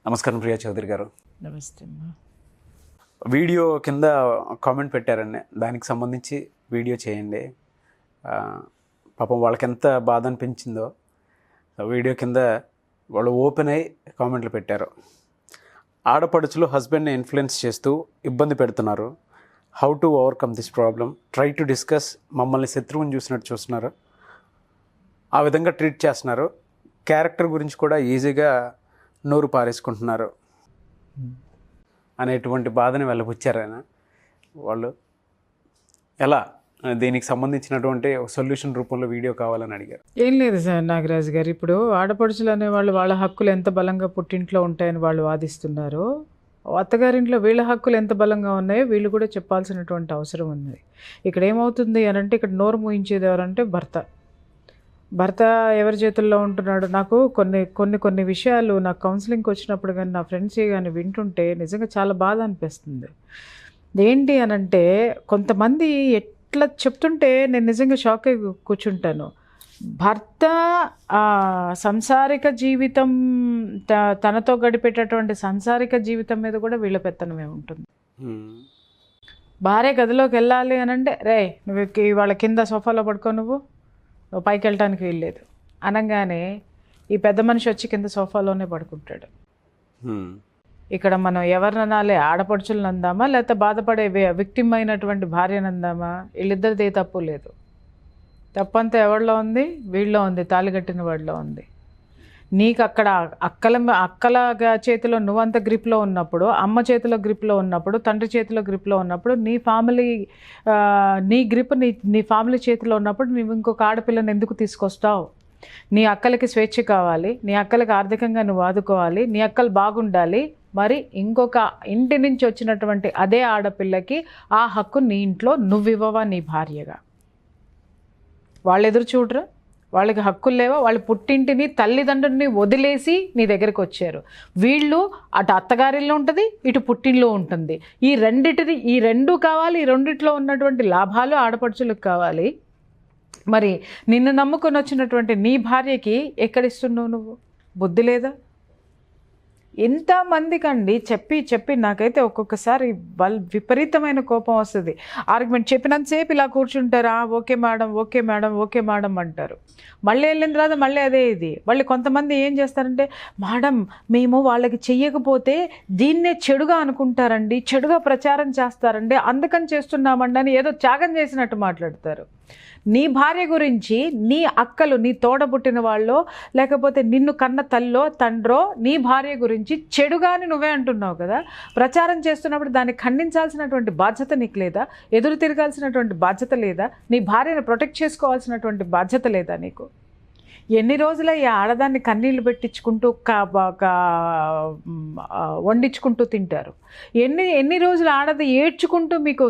నమస్కారం ప్రియా చౌదరి గారు. నమస్తే అమ్మా. వీడియో కింద కామెంట్ పెట్టారండి, దానికి సంబంధించి వీడియో చేయండి. పాపం వాళ్ళకి ఎంత బాధ అనిపించిందో వీడియో కింద వాళ్ళు ఓపెన్ అయ్యి కామెంట్లు పెట్టారు. ఆడపడుచులు హస్బెండ్ని ఇన్ఫ్లుయెన్స్ చేస్తూ ఇబ్బంది పెడుతున్నారు. How to overcome this problem, try to discuss. మమ్మల్ని శత్రువుని చూసినట్టు చూస్తున్నారు, ఆ విధంగా ట్రీట్ చేస్తున్నారు. క్యారెక్టర్ గురించి కూడా ఈజీగా నోరు పారేసుకుంటున్నారు అనేటువంటి బాధని వెళ్ళబుచ్చారు ఆయన. వాళ్ళు ఎలా దీనికి సంబంధించినటువంటి సొల్యూషన్ రూపంలో వీడియో కావాలని అడిగారు. ఏం లేదు సార్ నాగరాజు గారు, ఇప్పుడు ఆడపడుచులు అనేవాళ్ళు వాళ్ళ హక్కులు ఎంత బలంగా పుట్టింట్లో ఉంటాయని వాళ్ళు వాదిస్తున్నారు, అత్తగారింట్లో వీళ్ళ హక్కులు ఎంత బలంగా ఉన్నాయో వీళ్ళు కూడా చెప్పాల్సినటువంటి అవసరం ఉంది. ఇక్కడ ఏమవుతుంది అని అంటే, ఇక్కడ నోరు మూయించేది ఎవరంటే భర్త ఎవరి చేతుల్లో ఉంటున్నాడు. నాకు కొన్ని విషయాలు నాకు కౌన్సిలింగ్కి వచ్చినప్పుడు కానీ నా ఫ్రెండ్స్ కానీ వింటుంటే నిజంగా చాలా బాధ అనిపిస్తుంది. ఏంటి అనంటే, కొంతమంది ఎట్లా చెప్తుంటే నేను నిజంగా షాక్ అయి కూర్చుంటాను. భర్త సంసారిక జీవితం, తనతో గడిపేటటువంటి సంసారిక జీవితం మీద కూడా వీళ్ళ పెత్తనమే ఉంటుంది. భార్య గదిలోకి వెళ్ళాలి అని అంటే, రే నువ్వు వాళ్ళ కింద సోఫాలో పడుకో, నువ్వు పైకి వెళ్ళటానికి వీల్లేదు అనగానే ఈ పెద్ద మనిషి వచ్చి కింద సోఫాలోనే పడుకుంటాడు. ఇక్కడ మనం ఎవరిననాలే, ఆడపడుచులను అందామా లేకపోతే బాధపడే విక్టిమ్ అయినటువంటి భార్యను అందామా? వీళ్ళిద్దరిది ఏ తప్పు లేదు. తప్పంతా ఎవరిలో ఉంది? వీళ్ళలో ఉంది, తాళిగట్టిన వాడిలో ఉంది. నీకు అక్కడ అక్కల చేతిలో నువ్వంత గ్రిప్లో ఉన్నప్పుడు, అమ్మ చేతిలో గ్రిప్లో ఉన్నప్పుడు, తండ్రి చేతిలో గ్రిప్లో ఉన్నప్పుడు, నీ ఫ్యామిలీ నీ గ్రిప్ నీ ఫ్యామిలీ చేతిలో ఉన్నప్పుడు నువ్వు ఇంకొక ఆడపిల్లని ఎందుకు తీసుకొస్తావు? నీ అక్కలకి స్వేచ్ఛ కావాలి, నీ అక్కలకి ఆర్థికంగా నువ్వు ఆదుకోవాలి, నీ అక్కలు బాగుండాలి. మరి ఇంకొక ఇంటి నుంచి వచ్చినటువంటి అదే ఆడపిల్లకి ఆ హక్కు నీ ఇంట్లో నువ్వివ్వవా నీ భార్యగా? వాళ్ళు ఎదురు చూడరా? వాళ్ళకి హక్కులు లేవా? వాళ్ళు పుట్టింటిని తల్లిదండ్రుల్ని వదిలేసి నీ దగ్గరికి వచ్చారు. వీళ్ళు అటు అత్తగారిలో ఉంటుంది, ఇటు పుట్టింట్లో ఉంటుంది. ఈ రెండు కావాలి. ఈ రెండిట్లో ఉన్నటువంటి లాభాలు ఆడపడుచులకు కావాలి. మరి నిన్ను నమ్ముకొని వచ్చినటువంటి నీ భార్యకి ఎక్కడిస్తున్నావు నువ్వు? బుద్ధి లేదా? ఎంతమందికండి చెప్పి నాకైతే ఒక్కొక్కసారి విపరీతమైన కోపం వస్తుంది. ఆర్గ్యుమెంట్ చెప్పినంతసేపు ఇలా కూర్చుంటారా, ఓకే మేడం అంటారు. మళ్ళీ వెళ్ళిన తర్వాత మళ్ళీ అదే ఇది. వాళ్ళు కొంతమంది ఏం చేస్తారంటే, మేడం మేము వాళ్ళకి చెయ్యకపోతే దీన్నే చెడుగా అనుకుంటారండి, చెడుగా ప్రచారం చేస్తారండి, అందుకని చేస్తున్నామండి అని ఏదో త్యాగం చేసినట్టు మాట్లాడతారు. నీ భార్య గురించి నీ అక్కలు, నీ తోడబుట్టిన వాళ్ళో లేకపోతే నిన్ను కన్న తల్లో తండ్రో నీ భార్య గురించి చెడుగాని నువ్వే అంటున్నావు కదా. ప్రచారం చేస్తున్నప్పుడు దాన్ని ఖండించాల్సినటువంటి బాధ్యత నీకు లేదా? ఎదురు తిరగాల్సినటువంటి బాధ్యత లేదా? నీ భార్యను ప్రొటెక్ట్ చేసుకోవాల్సినటువంటి బాధ్యత లేదా నీకు? ఎన్ని రోజుల ఈ ఆడదాన్ని కన్నీళ్లు పెట్టించుకుంటూ వండించుకుంటూ తింటారు? ఎన్ని రోజులు ఆడది ఏడ్చుకుంటూ మీకు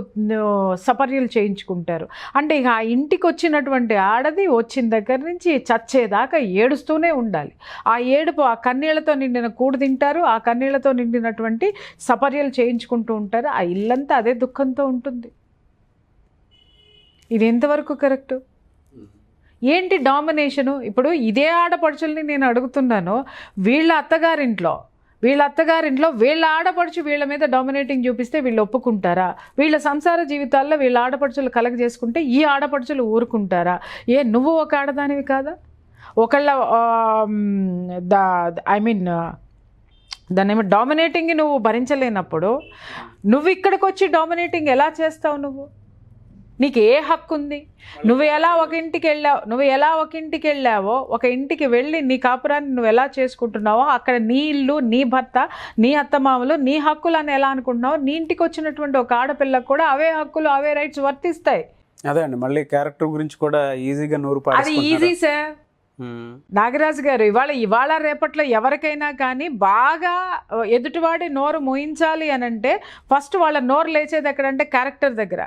సపర్యలు చేయించుకుంటారు? అంటే ఇక ఆ ఇంటికి వచ్చినటువంటి ఆడది వచ్చిన దగ్గర నుంచి చచ్చేదాకా ఏడుస్తూనే ఉండాలి. ఆ ఏడుపు, ఆ కన్నీళ్లతో నిండిన కూడు తింటారు, ఆ కన్నీళ్లతో నిండినటువంటి సపర్యలు చేయించుకుంటూ ఉంటారు. ఆ ఇల్లంతా అదే దుఃఖంతో ఉంటుంది. ఇది ఎంతవరకు కరెక్టు? ఏంటి డామినేషను? ఇప్పుడు ఇదే ఆడపడుచుల్ని నేను అడుగుతున్నాను, వీళ్ళ అత్తగారింట్లో వీళ్ళ ఆడపడుచు వీళ్ళ మీద డామినేటింగ్ చూపిస్తే వీళ్ళు ఒప్పుకుంటారా? వీళ్ళ సంసార జీవితాల్లో వీళ్ళ ఆడపడుచులు కలగ చేసుకుంటే ఈ ఆడపడుచులు ఊరుకుంటారా? నువ్వు ఒక ఆడదానివి కాదా? ఒకళ్ళ దాన్ని డామినేటింగ్ నువ్వు భరించలేనప్పుడు నువ్వు ఇక్కడికి వచ్చి డామినేటింగ్ ఎలా చేస్తావు? నీకు ఏ హక్కు ఉంది? నువ్వు ఎలా ఒక ఇంటికి వెళ్ళావో, ఒక ఇంటికి వెళ్ళి నీ కాపురాన్ని నువ్వు ఎలా చేసుకుంటున్నావో, అక్కడ నీ ఇల్లు, నీ భర్త, నీ అత్తమామలు, నీ హక్కులు అని ఎలా అనుకుంటున్నావో, నీ ఇంటికి వచ్చినటువంటి ఒక ఆడపిల్లకు కూడా అవే హక్కులు, అవే రైట్స్ వర్తిస్తాయి. అదే అండి, మళ్ళీ క్యారెక్టర్ గురించి కూడా ఈజీగా నోరు అది ఈజీ సార్. నాగరాజు గారు, ఇవాళ రేపట్లో ఎవరికైనా కానీ బాగా ఎదుటివాడి నోరు మోయించాలి అని అంటే ఫస్ట్ వాళ్ళ నోరు లేచేది ఎక్కడంటే క్యారెక్టర్ దగ్గర.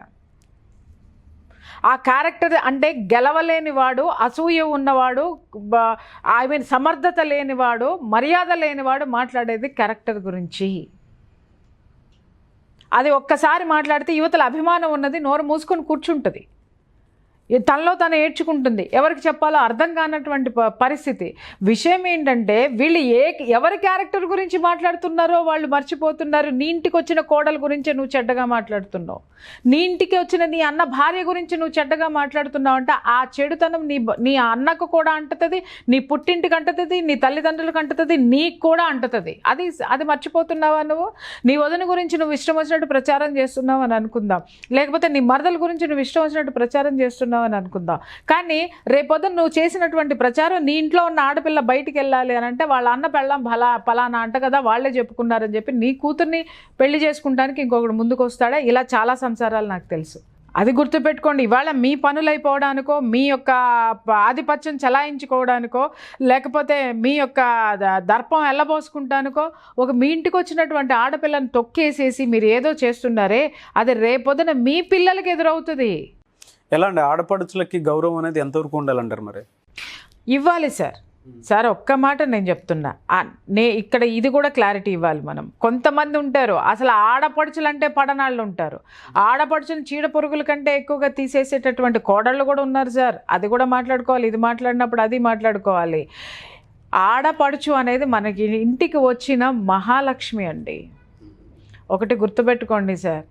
ఆ క్యారెక్టర్ అంటే గెలవలేనివాడు, అసూయ ఉన్నవాడు, సమర్థత లేనివాడు, మర్యాద లేనివాడు మాట్లాడేది క్యారెక్టర్ గురించి. అది ఒక్కసారి మాట్లాడితే యువతల అభిమానం ఉన్నది నోరు మూసుకొని కూర్చుంటుంది. తనలో తను ఏడ్చుకుంటుంది. ఎవరికి చెప్పాలో అర్థం కానటువంటి పరిస్థితి. విషయం ఏంటంటే వీళ్ళు ఎవరి క్యారెక్టర్ గురించి మాట్లాడుతున్నారో వాళ్ళు మర్చిపోతున్నారు. నీ ఇంటికి వచ్చిన కోడల గురించి నువ్వు చెడ్డగా మాట్లాడుతున్నావు, నీ ఇంటికి వచ్చిన నీ అన్న భార్య గురించి నువ్వు చెడ్డగా మాట్లాడుతున్నావు అంటే ఆ చెడుతనం నీ అన్నకు కూడా అంటుతుంది, నీ పుట్టింటికి అంటుతుంది, నీ తల్లిదండ్రులకు అంటుతుంది, నీకు కూడా అంటుతుంది. అది మర్చిపోతున్నావా నువ్వు? నీ వదిన గురించి నువ్వు ఇష్టం వచ్చినట్టు ప్రచారం చేస్తున్నావు అని అనుకుందాం, లేకపోతే నీ మరదల గురించి నువ్వు ఇష్టం వచ్చినట్టు ప్రచారం చేస్తున్నావు అని అనుకుందాం. కానీ రేపొద్దున నువ్వు చేసినటువంటి ప్రచారం నీ ఇంట్లో ఉన్న ఆడపిల్ల బయటికి వెళ్ళాలి అని అంటే వాళ్ళ అన్న పెళ్ళం ఫలానా అంట కదా, వాళ్ళే చెప్పుకున్నారని చెప్పి నీ కూతుర్ని పెళ్లి చేసుకుంటానికి ఇంకొకడు ముందుకు వస్తాడా? ఇలా చాలా సంసారాలు నాకు తెలుసు. అది గుర్తుపెట్టుకోండి. ఇవాళ మీ పనులు అయిపోవడానికో, మీ యొక్క ఆధిపత్యం చలాయించుకోవడానికో, లేకపోతే మీ యొక్క దర్పం ఎల్లబోసుకుంటానికో మీ ఇంటికి వచ్చినటువంటి ఆడపిల్లని తొక్కేసేసి మీరు ఏదో చేస్తున్నారే, అది రేపొద్దున మీ పిల్లలకి ఎదురవుతుంది. ఎలా అండి ఆడపడుచులకి గౌరవం అనేది ఎంతవరకు ఉండాలంటారు? మరి ఇవ్వాలి సార్ ఒక్క మాట నేను చెప్తున్నా. ఇక్కడ ఇది కూడా క్లారిటీ ఇవ్వాలి మనం. కొంతమంది ఉంటారు అసలు ఆడపడుచులు అంటే పడనాళ్ళు ఉంటారు. ఆడపడుచులు చీడ పురుగుల కంటే ఎక్కువగా తీసేసేటటువంటి కోడళ్ళు కూడా ఉన్నారు సార్. అది కూడా మాట్లాడుకోవాలి. ఇది మాట్లాడినప్పుడు అది మాట్లాడుకోవాలి. ఆడపడుచు అనేది మనకి ఇంటికి వచ్చిన మహాలక్ష్మి అండి. ఒకటి గుర్తుపెట్టుకోండి సార్,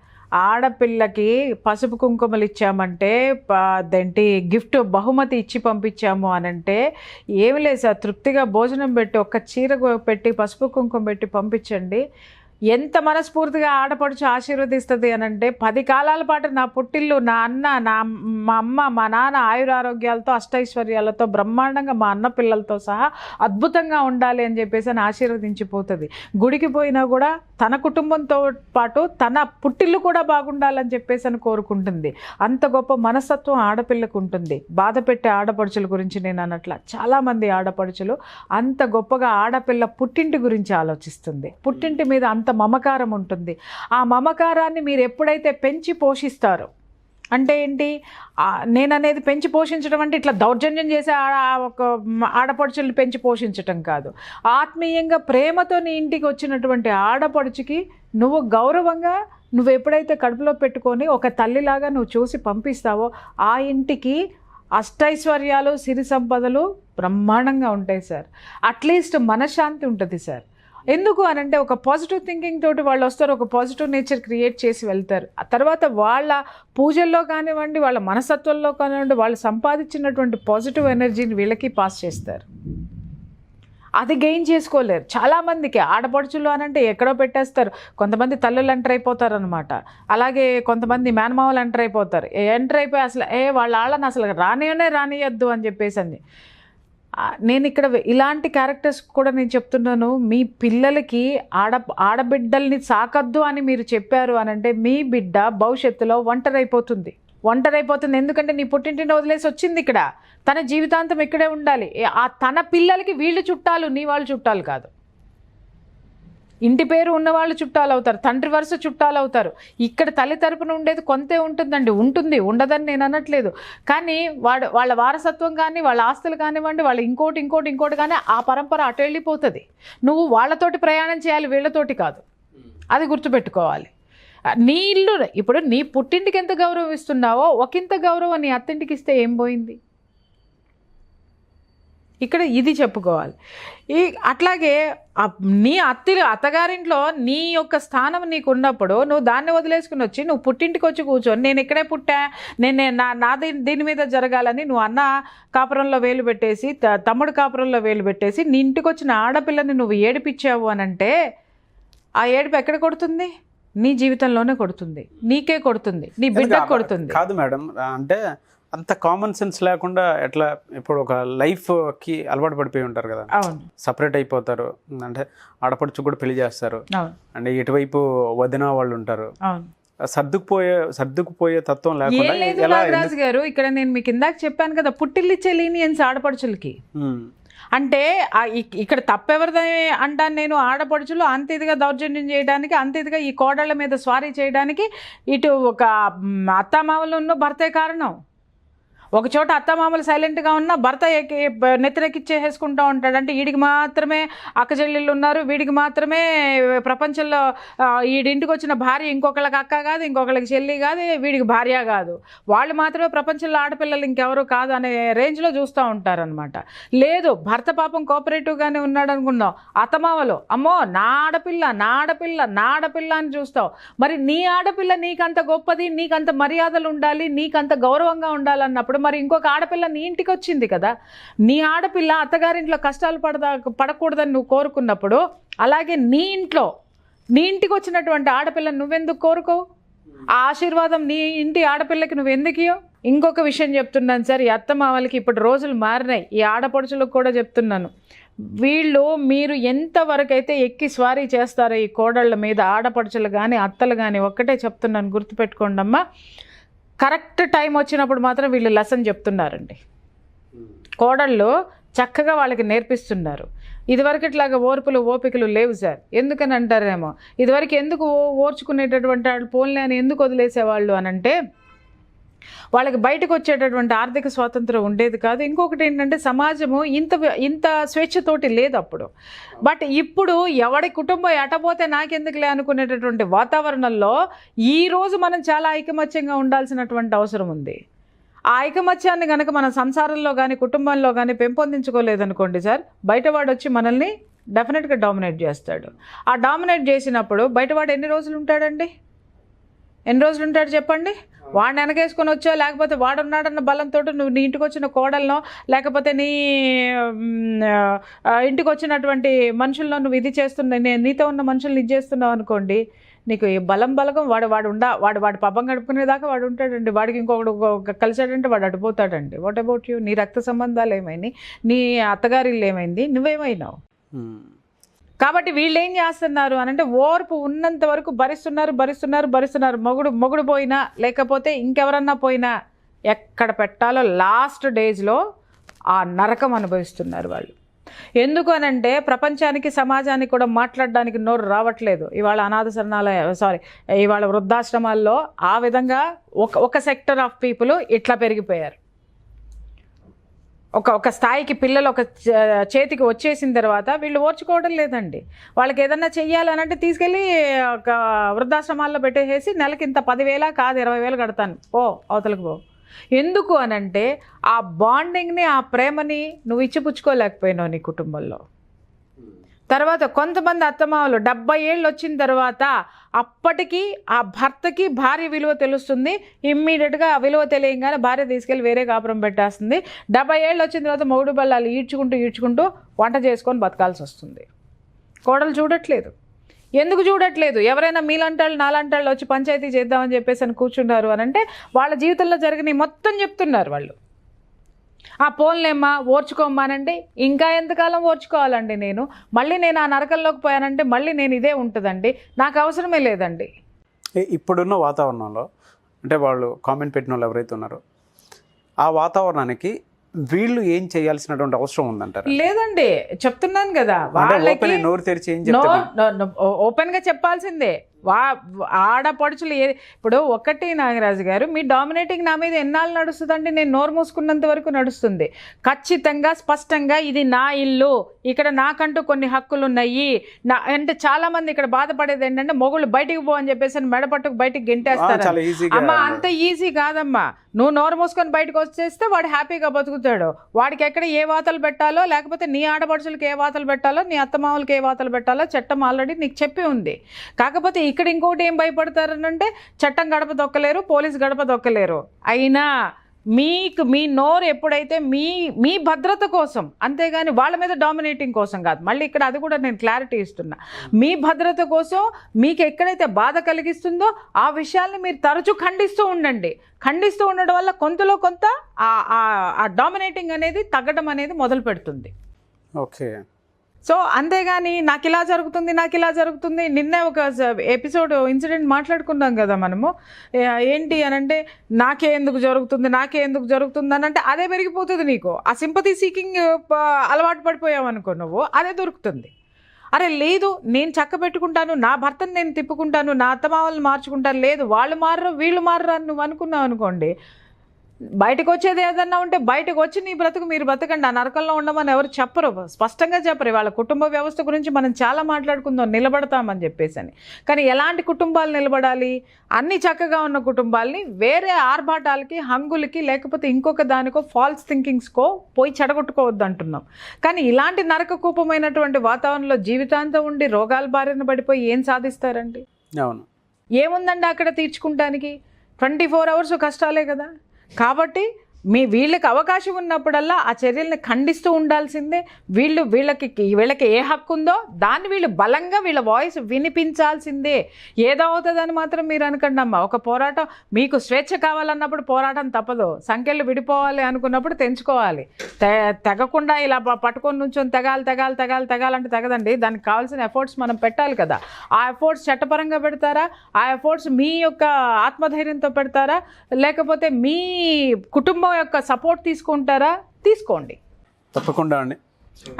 ఆడపిల్లకి పసుపు కుంకుమలు ఇచ్చామంటే అదేంటి గిఫ్ట్ బహుమతి ఇచ్చి పంపించాము అనంటే ఏమి లేదు సార్, తృప్తిగా భోజనం పెట్టి ఒక్క చీర పెట్టి పసుపు కుంకుమ పెట్టి పంపించండి. ఎంత మనస్ఫూర్తిగా ఆడపడుచు ఆశీర్వదిస్తుంది అనంటే 10 కాలాల పాటు నా పుట్టిల్లు, నా అన్న, మా అమ్మ, మా నాన్న ఆయురారోగ్యాలతో అష్టైశ్వర్యాలతో బ్రహ్మాండంగా మా అన్న పిల్లలతో సహా అద్భుతంగా ఉండాలి అని చెప్పేసి అని ఆశీర్వదించిపోతుంది. గుడికి పోయినా కూడా తన కుటుంబంతో పాటు తన పుట్టిల్లు కూడా బాగుండాలని చెప్పేసి అని కోరుకుంటుంది. అంత గొప్ప మనస్తత్వం ఆడపిల్లకు ఉంటుంది. బాధ పెట్టే ఆడపడుచుల గురించి నేను అన్నట్ల చాలామంది ఆడపడుచులు అంత గొప్పగా ఆడపిల్ల పుట్టింటి గురించి ఆలోచిస్తుంది. పుట్టింటి మీద అంత మమకారం ఉంటుంది. ఆ మమకారాన్ని మీరు ఎప్పుడైతే పెంచి పోషిస్తారో, అంటే ఏంటి నేననేది పెంచి పోషించడం అంటే ఇట్లా దౌర్జన్యం చేసే ఒక ఆడపడుచుల్ని పెంచి పోషించటం కాదు. ఆత్మీయంగా ప్రేమతో నీ ఇంటికి వచ్చినటువంటి ఆడపడుచుకి నువ్వు గౌరవంగా నువ్వు ఎప్పుడైతే కడుపులో పెట్టుకొని ఒక తల్లిలాగా నువ్వు చూసి పంపిస్తావో ఆ ఇంటికి అష్టైశ్వర్యాలు, సిరి సంపదలు బ్రహ్మాండంగా ఉంటాయి సార్. అట్లీస్ట్ మనశ్శాంతి ఉంటుంది సార్. ఎందుకు అనంటే ఒక పాజిటివ్ థింకింగ్ తోటి వాళ్ళు వస్తారు, ఒక పాజిటివ్ నేచర్ క్రియేట్ చేసి వెళ్తారు. ఆ తర్వాత వాళ్ళ పూజల్లో కానివ్వండి, వాళ్ళ మనస్తత్వంలో కానివ్వండి, వాళ్ళు సంపాదించినటువంటి పాజిటివ్ ఎనర్జీని వీళ్ళకి పాస్ చేస్తారు. అది గెయిన్ చేసుకోలేరు చాలామందికి. ఆడపడుచులు అనంటే ఎక్కడో పెట్టేస్తారు. కొంతమంది తల్లులు ఎంటర్ అయిపోతారు అనమాట. అలాగే కొంతమంది మేనమావలు ఎంటర్ అయిపోతారు. ఎంటర్ అయిపోయి అసలు వాళ్ళ వాళ్ళని అసలు రానియొద్దు అని చెప్పేసి నేను ఇక్కడ ఇలాంటి క్యారెక్టర్స్ కూడా నేను చెప్తున్నాను. మీ పిల్లలకి ఆడబిడ్డల్ని సాకద్దు అని మీరు చెప్పారు అనంటే మీ బిడ్డ భవిష్యత్తులో ఒంటరైపోతుంది. ఎందుకంటే నీ పుట్టింటిని వదిలేసి వచ్చింది ఇక్కడ, తన జీవితాంతం ఇక్కడే ఉండాలి. తన పిల్లలకి వీళ్ళు చుట్టాలు, నీ వాళ్ళు చుట్టాలు కాదు. ఇంటి పేరు ఉన్నవాళ్ళు చుట్టాలు అవుతారు, తండ్రి వరుస చుట్టాలు అవుతారు. ఇక్కడ తల్లి తరపున ఉండేది కొంతే ఉంటుందండి, ఉండదని నేను అనట్లేదు. కానీ వాళ్ళ వారసత్వం కానీ, వాళ్ళ ఆస్తులు కానివ్వండి, వాళ్ళు ఇంకోటి కానీ ఆ పరంపర అటు వెళ్ళిపోతుంది. నువ్వు వాళ్ళతోటి ప్రయాణం చేయాలి, వీళ్ళతోటి కాదు. అది గుర్తుపెట్టుకోవాలి. నీ ఇల్లు ఇప్పుడు నీ పుట్టింటికి ఎంత గౌరవం ఇస్తున్నావో ఒకంత గౌరవం నీ అత్తింటికి ఇస్తే ఏం పోయింది? ఇక్కడ ఇది చెప్పుకోవాలి. అట్లాగే నీ అత్తగారింట్లో నీ యొక్క స్థానం నీకు ఉన్నప్పుడు నువ్వు దాన్ని వదిలేసుకుని వచ్చి నువ్వు పుట్టింటికి వచ్చి కూర్చొని నేను ఇక్కడే పుట్టా, నా దీని మీద జరగాలని నువ్వు అన్న కాపురంలో వేలు పెట్టేసి, తమ్ముడు కాపురంలో వేలు పెట్టేసి నీ ఇంటికి వచ్చిన ఆడపిల్లని నువ్వు ఏడిపించావు అనంటే ఆ ఏడుపు ఎక్కడ కొడుతుంది? నీ జీవితంలోనే కొడుతుంది, నీకే కొడుతుంది, నీ బిడ్డకు కొడుతుంది. కాదు మేడం, అంటే అంత కామన్ సెన్స్ లేకుండా ఎట్లా? ఇప్పుడు ఒక లైఫ్కి అలవాటు పడిపోయి ఉంటారు కదా, సపరేట్ అయిపోతారు. అంటే ఆడపడుచు కూడా పెళ్లి చేస్తారు, అంటే ఇటువైపు వదిన వాళ్ళు ఉంటారు. సర్దుకుపోయే తత్వం లేకుండా రాజు గారు, ఇక్కడ నేను మీకు ఇందాక చెప్పాను కదా, పుట్టిల్లిచ్చే లీనియన్స్ ఆడపడుచులకి. అంటే ఇక్కడ తప్పెవరిదే అంటాను నేను. ఆడపడుచులు అంత ఇదిగా దౌర్జన్యం చేయడానికి, అంత ఇదిగా ఈ కోడళ్ళ మీద స్వారీ చేయడానికి ఇటు ఒక అత్తామావలు ఉన్న భర్తే కారణం. ఒక చోట అత్తమామలు సైలెంట్గా ఉన్నా భర్త నెత్తినెక్కిచ్చేసుకుంటూ ఉంటాడు. అంటే వీడికి మాత్రమే అక్క చెల్లెళ్ళు ఉన్నారు, వీడికి మాత్రమే ప్రపంచంలో వీడింటికి వచ్చిన భార్య ఇంకొకళ్ళకి అక్క కాదు, ఇంకొకళ్ళకి చెల్లి కాదు, వీడికి భార్య కాదు, వాళ్ళు మాత్రమే ప్రపంచంలో ఆడపిల్లలు ఇంకెవరు కాదు అనే రేంజ్లో చూస్తూ ఉంటారనమాట. లేదు, భర్త పాపం కోఆపరేటివ్గానే ఉన్నాడు అనుకుందాం, అత్తమామలు అమ్మో నా ఆడపిల్ల నా ఆడపిల్ల నా ఆడపిల్ల అని చూస్తావు. మరి నీ ఆడపిల్ల నీకంత గొప్పది, నీకంత మర్యాదలు ఉండాలి, నీకంత గౌరవంగా ఉండాలన్నప్పుడు మరి ఇంకొక ఆడపిల్ల నీ ఇంటికి వచ్చింది కదా, నీ ఆడపిల్ల అత్తగారింట్లో కష్టాలు పడకూడదని నువ్వు కోరుకున్నప్పుడు, అలాగే నీ ఇంటికి వచ్చినటువంటి ఆడపిల్లని నువ్వెందుకు కోరుకోవు? ఆ ఆశీర్వాదం నీ ఇంటి ఆడపిల్లకి నువ్వు ఎందుకు? ఇంకొక విషయం చెప్తున్నాను సార్, ఈ అత్తమామలకి ఇప్పుడు రోజులు మారినాయి, ఈ ఆడపడుచులకు కూడా చెప్తున్నాను, మీరు ఎంతవరకు అయితే ఎక్కి స్వారీ చేస్తారో ఈ కోడళ్ళ మీద, ఆడపడుచులు కానీ అత్తలు కానీ, ఒక్కటే చెప్తున్నాను గుర్తుపెట్టుకోండి అమ్మా, కరెక్ట్ టైం వచ్చినప్పుడు మాత్రం వీళ్ళు లెసన్ చెప్తున్నారండి. కోడళ్ళు చక్కగా వాళ్ళకి నేర్పిస్తున్నారు. ఇదివరకు ఇట్లాగా ఓపికలు లేవు సార్. ఎందుకని అంటారేమో, ఇదివరకు ఎందుకు ఓర్చుకునేటటువంటి వాళ్ళు పోన్లే అని ఎందుకు వదిలేసేవాళ్ళు అని అంటే, వాళ్ళకి బయటకు వచ్చేటటువంటి ఆర్థిక స్వాతంత్రం ఉండేది కాదు. ఇంకొకటి ఏంటంటే సమాజము ఇంత స్వేచ్ఛతోటి లేదు అప్పుడు. బట్ ఇప్పుడు ఎవడి కుటుంబం ఎటపోతే నాకెందుకులే అనుకునేటటువంటి వాతావరణంలో ఈరోజు మనం చాలా ఐకమత్యంగా ఉండాల్సినటువంటి అవసరం ఉంది. ఆ ఐకమత్యాన్ని కనుక మన సంసారంలో కానీ కుటుంబంలో కానీ పెంపొందించుకోలేదనుకోండి సార్, బయటవాడు వచ్చి మనల్ని డెఫినెట్గా డామినేట్ చేస్తాడు. ఆ డామినేట్ చేసినప్పుడు బయటవాడు ఎన్ని రోజులు ఉంటాడండి? చెప్పండి. వాడిని వెనకేసుకొని వచ్చో, లేకపోతే వాడున్నాడన్న బలంతో నువ్వు నీ ఇంటికి వచ్చిన కోడలను, లేకపోతే నీ ఇంటికి వచ్చినటువంటి మనుషుల్లో నువ్వు ఇది నీతో ఉన్న మనుషుల్ని ఇది చేస్తున్నావు అనుకోండి, నీకు బలగం వాడు పబ్బం గడుపుకునేదాకా వాడు ఉంటాడండి. వాడికి ఇంకొకడు కలిసాడంటే వాడు అడిపోతాడండి. What about you? నీ రక్త సంబంధాలు ఏమైంది? నీ అత్తగారిల్లు ఏమైంది? నువ్వేమైనావు? కాబట్టి వీళ్ళు ఏం చేస్తున్నారు అనంటే, ఓర్పు ఉన్నంత వరకు భరిస్తున్నారు. మొగుడు పోయినా, లేకపోతే ఇంకెవరన్నా పోయినా, ఎక్కడ పెట్టాలో లాస్ట్ డేస్లో ఆ నరకం అనుభవిస్తున్నారు వాళ్ళు. ఎందుకు అనంటే, ప్రపంచానికి సమాజానికి కూడా మాట్లాడడానికి నోరు రావట్లేదు. ఇవాళ ఇవాళ వృద్ధాశ్రమాల్లో ఆ విధంగా ఒక సెక్టర్ ఆఫ్ పీపుల్ ఇట్లా పెరిగిపోయారు. ఒక స్థాయికి పిల్లలు ఒక చేతికి వచ్చేసిన తర్వాత వీళ్ళు ఓర్చుకోవడం లేదండి. వాళ్ళకి ఏదన్నా చెయ్యాలనంటే తీసుకెళ్ళి ఒక వృద్ధాశ్రమాల్లో పెట్టేసి నెలకి ఇంత 10,000 కాదు 20,000 కడతాను, అవతలకు పో. ఎందుకు అనంటే ఆ బాండింగ్ని, ఆ ప్రేమని నువ్వు ఇచ్చిపుచ్చుకోలేకపోయినావు నీ కుటుంబంలో. తర్వాత కొంతమంది అత్తమామలు 70 ఏళ్ళు వచ్చిన తర్వాత అప్పటికి ఆ భర్తకి భార్య విలువ తెలుస్తుంది. ఇమ్మీడియట్గా ఆ విలువ తెలియగానే భార్య తీసుకెళ్ళి వేరే కాపురం పెట్టేస్తుంది. 70 ఏళ్ళు వచ్చిన తర్వాత మొగుడు బల్లాలు ఈడ్చుకుంటూ వంట చేసుకొని బతకాల్సి వస్తుంది. కోడలు చూడట్లేదు. ఎందుకు చూడట్లేదు? ఎవరైనా మీలంటాళ్ళు నాలంటాళ్ళు వచ్చి పంచాయతీ చేద్దామని చెప్పేసి అని కూర్చున్నారు అని అంటే, వాళ్ళ జీవితంలో జరిగినవి మొత్తం చెప్తున్నారు వాళ్ళు. ఆ పోన్లేమ్మా ఓర్చుకోమ్మానండి, ఇంకా ఎంతకాలం ఓర్చుకోవాలండి? మళ్ళీ నేను ఆ నరకంలోకి పోయానంటే మళ్ళీ నేను ఇదే ఉంటుందండి, నాకు అవసరమే లేదండి. ఇప్పుడున్న వాతావరణంలో అంటే వాళ్ళు కామెంట్ పెట్టిన వాళ్ళు ఎవరైతే ఉన్నారో ఆ వాతావరణానికి వీళ్ళు ఏం చేయాల్సినటువంటి అవసరం ఉందంటారు? లేదండి, చెప్తున్నాను కదా, వాళ్ళకి నోరు తెరిచి ఓపెన్గా చెప్పాల్సిందే. ఆడపడుచులు ఇప్పుడు ఒకటి నాగరాజు గారు, మీ డామినేటింగ్ నా మీద ఎన్నాళ్ళు నడుస్తుందండి? నేను నోరు మూసుకున్నంత వరకు నడుస్తుంది. ఖచ్చితంగా స్పష్టంగా ఇది నా ఇల్లు, ఇక్కడ నాకంటూ కొన్ని హక్కులు ఉన్నాయి. అంటే చాలా మంది ఇక్కడ బాధపడేది ఏంటంటే, మొగుళ్ళు బయటికి పో అని చెప్పేసి మెడపట్టుకు బయటికి గెంటేస్తారు. అమ్మా అంత ఈజీ కాదమ్మా. నువ్వు నోరు మూసుకొని బయటకు వచ్చేస్తే వాడు హ్యాపీగా బతుకుతాడు. వాడికి ఎక్కడ ఏ వాతలు పెట్టాలో, లేకపోతే నీ ఆడపడుచులకి ఏ వాతలు పెట్టాలో, నీ అత్తమామలకి ఏ వాతలు పెట్టాలో చట్టం ఆల్రెడీ నీకు చెప్పి ఉంది. కాకపోతే ఇక్కడ ఇంకోటి ఏం భయపడతారనంటే, చట్టం గడప దొక్కలేరు, పోలీసు గడప దొక్కలేరు. అయినా మీ నోరు ఎప్పుడైతే మీ భద్రత కోసం, అంతేగాని వాళ్ళ మీద డామినేటింగ్ కోసం కాదు. మళ్ళీ ఇక్కడ అది కూడా నేను క్లారిటీ ఇస్తున్నా. మీ భద్రత కోసం మీకు ఎక్కడైతే బాధ కలిగిస్తుందో ఆ విషయాల్ని మీరు తరచూ ఖండిస్తూ ఉండండి. ఖండిస్తూ ఉండడం వల్ల కొంతలో కొంత ఆ డామినేటింగ్ అనేది తగ్గడం అనేది మొదలు పెడుతుంది. ఓకే. సో అంతేగాని నాకు ఇలా జరుగుతుంది. నిన్నే ఒక ఎపిసోడ్ ఇన్సిడెంట్ మాట్లాడుకున్నాం కదా మనము. ఏంటి అనంటే, నాకే ఎందుకు జరుగుతుంది అని అంటే అదే పెరిగిపోతుంది నీకు. ఆ సింపతి సీకింగ్ అలవాటు పడిపోయావు అనుకో, నువ్వు అదే దొరుకుతుంది. అరే లేదు, నేను చక్క పెట్టుకుంటాను, నా భర్తను నేను తిప్పుకుంటాను, నా అత్తమామల్ని మార్చుకుంటాను, లేదు వాళ్ళు మారరు వీళ్ళు మారరు అని నువ్వు అనుకున్నావు అనుకోండి, బయటకు వచ్చేది ఏదన్నా ఉంటే బయటకు వచ్చి నీ బ్రతుకు మీరు బ్రతకండి, ఆ నరకంలో ఉండమని ఎవరు చెప్పరు, స్పష్టంగా చెప్పరు. వాళ్ళ కుటుంబ వ్యవస్థ గురించి మనం చాలా మాట్లాడుకుందాం, నిలబడతామని చెప్పేసి అని. కానీ ఎలాంటి కుటుంబాలు నిలబడాలి? అన్నీ చక్కగా ఉన్న కుటుంబాలని వేరే ఆర్భాటాలకి, హంగులకి, లేకపోతే ఇంకొక దానికో ఫాల్స్ థింకింగ్స్కో పోయి చెడగొట్టుకోవద్దు అంటున్నాం. కానీ ఇలాంటి నరకకూపమైనటువంటి వాతావరణంలో జీవితాంతం ఉండి రోగాల బారిన పడిపోయి ఏం సాధిస్తారండి? అవును. ఏముందండి అక్కడ తీర్చుకుంటానికి? 24 hours కష్టాలే కదా. కాబట్టి వీళ్ళకి అవకాశం ఉన్నప్పుడల్లా ఆ చర్యల్ని ఖండిస్తూ ఉండాల్సిందే. వీళ్ళకి ఏ హక్కు ఉందో దాన్ని వీళ్ళు బలంగా వీళ్ళ వాయిస్ వినిపించాల్సిందే. ఏదో అవుతుందని మాత్రం మీరు అనకండి అమ్మా. ఒక పోరాటం, మీకు స్వేచ్ఛ కావాలన్నప్పుడు పోరాటం తప్పదు. సంఖ్యలు విడిపోవాలి అనుకున్నప్పుడు తెంచుకోవాలి. తెగకుండా ఇలా పట్టుకొని నుంచొని తెగాలంటే తెగదండి. దానికి కావాల్సిన ఎఫర్ట్స్ మనం పెట్టాలి కదా. ఆ ఎఫర్ట్స్ చట్టపరంగా పెడతారా? ఆ ఎఫర్ట్స్ మీ యొక్క ఆత్మధైర్యంతో పెడతారా? లేకపోతే మీ కుటుంబం యొక్క సపోర్ట్ తీసుకుంటారా? తీసుకోండి, తప్పకుండా అండి.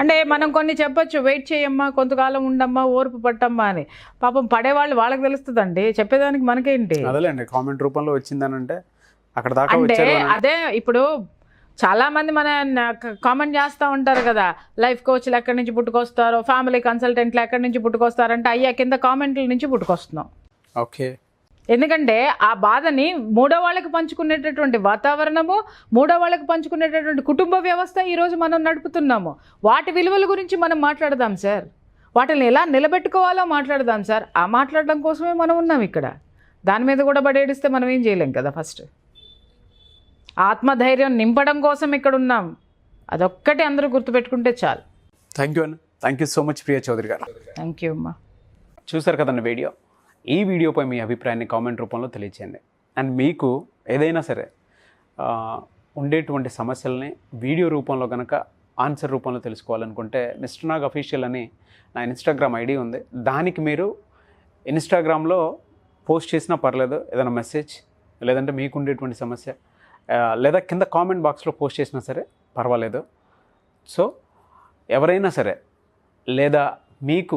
అంటే మనం కొన్ని చెప్పొచ్చు, వెయిట్ చేయమ్మా, కొంతకాలం ఉండమ్మా, ఓర్పు పట్టమ్మా అని. పాపం పడేవాళ్ళు వాళ్ళకి తెలుస్తుందండి, చెప్పేదానికి మనకేంటి? అదేలేండి, కామెంట్ రూపంలో వచ్చిందనంటే అక్కడ దాకా అంటే వచ్చారు. అదే ఇప్పుడు చాలా మంది మన కామెంట్ చేస్తూ ఉంటారు కదా, లైఫ్ కోచ్లు ఎక్కడి నుంచి పుట్టుకొస్తారో, ఫ్యామిలీ కన్సల్టెంట్లు ఎక్కడి నుంచి పుట్టుకొస్తారంటే అయ్యా కింద కామెంట్ల నుంచి పుట్టుకొస్తున్నాం. ఓకే. ఎందుకంటే ఆ బాధని మూడో వాళ్ళకి పంచుకునేటటువంటి వాతావరణము, మూడో వాళ్ళకి పంచుకునేటటువంటి కుటుంబ వ్యవస్థ ఈరోజు మనం నడుపుతున్నాము. వాటి విలువల గురించి మనం మాట్లాడదాం సార్, వాటిని ఎలా నిలబెట్టుకోవాలో మాట్లాడదాం సార్. ఆ మాట్లాడడం కోసమే మనం ఉన్నాం ఇక్కడ. దాని మీద కూడా బడేడిస్తే మనం ఏం చేయలేం కదా. ఫస్ట్ ఆత్మధైర్యం నింపడం కోసం ఇక్కడ ఉన్నాం. అదొక్కటి అందరూ గుర్తుపెట్టుకుంటే చాలు. థ్యాంక్ యూ అన్న. Thank you so much Priya Chowdary garu. Thank you అమ్మా. చూసారు కదండి వీడియో. ఈ వీడియోపై మీ అభిప్రాయాన్ని కామెంట్ రూపంలో తెలియచేయండి. అండ్ మీకు ఏదైనా సరే ఉండేటువంటి సమస్యలని వీడియో రూపంలో కనుక ఆన్సర్ రూపంలో తెలుసుకోవాలనుకుంటే మిస్టర్ నాగ్ అఫీషియల్ అని నా ఇన్స్టాగ్రామ్ ఐడి ఉంది. దానికి మీరు ఇన్స్టాగ్రామ్లో పోస్ట్ చేసినా పర్లేదు, ఏదైనా మెసేజ్ లేదంటే మీకు ఉండేటువంటి సమస్య లేదా కింద కామెంట్ బాక్స్లో పోస్ట్ చేసినా సరే పర్వాలేదు. సో ఎవరైనా సరే, లేదా మీకు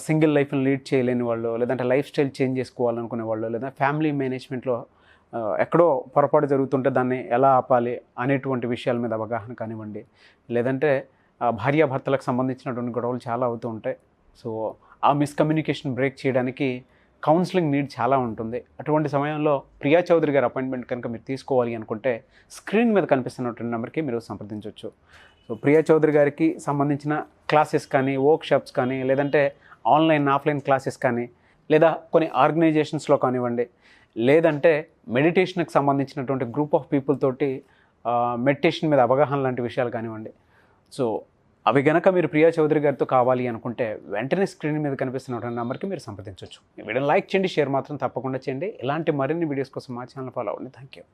సింగిల్ లైఫ్ని లీడ్ చేయలేని వాళ్ళు, లేదంటే లైఫ్ స్టైల్ చేంజ్ చేసుకోవాలనుకునే వాళ్ళు, లేదా ఫ్యామిలీ మేనేజ్మెంట్లో ఎక్కడో పొరపాటు జరుగుతుంటే దాన్ని ఎలా ఆపాలి అనేటువంటి విషయాల మీద అవగాహన కానివ్వండి, లేదంటే భార్యాభర్తలకు సంబంధించినటువంటి గొడవలు చాలా అవుతూ ఉంటాయి. సో ఆ మిస్కమ్యూనికేషన్ బ్రేక్ చేయడానికి కౌన్సిలింగ్ నీడ్ చాలా ఉంటుంది. అటువంటి సమయంలో ప్రియా చౌదరి గారి అపాయింట్మెంట్ కనుక మీరు తీసుకోవాలి అనుకుంటే స్క్రీన్ మీద కనిపిస్తున్నటువంటి నెంబర్కి మీరు సంప్రదించవచ్చు. సో ప్రియా చౌదరి గారికి సంబంధించిన క్లాసెస్ కానీ, వర్క్షాప్స్ కానీ, లేదంటే ఆన్లైన్ ఆఫ్లైన్ క్లాసెస్ కానీ, లేదా కొన్ని ఆర్గనైజేషన్స్లో కానివ్వండి, లేదంటే మెడిటేషన్కి సంబంధించినటువంటి గ్రూప్ ఆఫ్ పీపుల్ తోటి మెడిటేషన్ మీద అవగాహన లాంటి విషయాలు కానివ్వండి. సో అవి గనక మీరు ప్రియా చౌదరి గారితో కావాలి అనుకుంటే వెంటనే స్క్రీన్ మీద కనిపిస్తున్న నెంబర్కి మీరు సంప్రదించవచ్చు. ఈ వీడియోని లైక్ చేయండి, షేర్ మాత్రం తప్పకుండా చేయండి. ఇలాంటి మరిన్ని వీడియోస్ కోసం మా ఛానల్ ఫాలో అవ్వండి. Thank you.